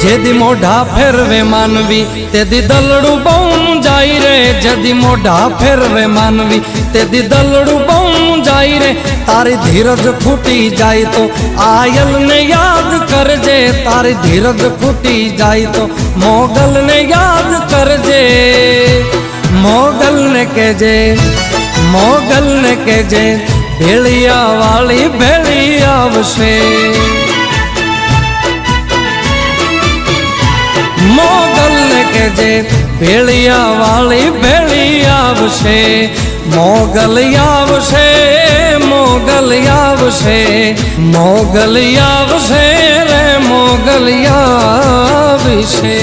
જેદી મોઢા ફેરવે માનવી તેદી દલડું બહુ જાય રે, જેદી મોઢા ફેરવે માનવી તેદી દલડું બહુ જાય રે। તારી ધીરજ ખૂટી જાય તો આયલને યાદ કરજે, તારી ધીરજ ખૂટી જાય તો મોગલને યાદ કરજે। મોગલને કહેજે, મોગલને કહેજે ભેળિયા વાળી ભેળી આવશે। મોગલને કહેજે ભેળિયા વાળી ભેળી આવશે। મોગલ આવશે, મોગલ આવશે, મોગલ આવશે રે મોગલ આવશે।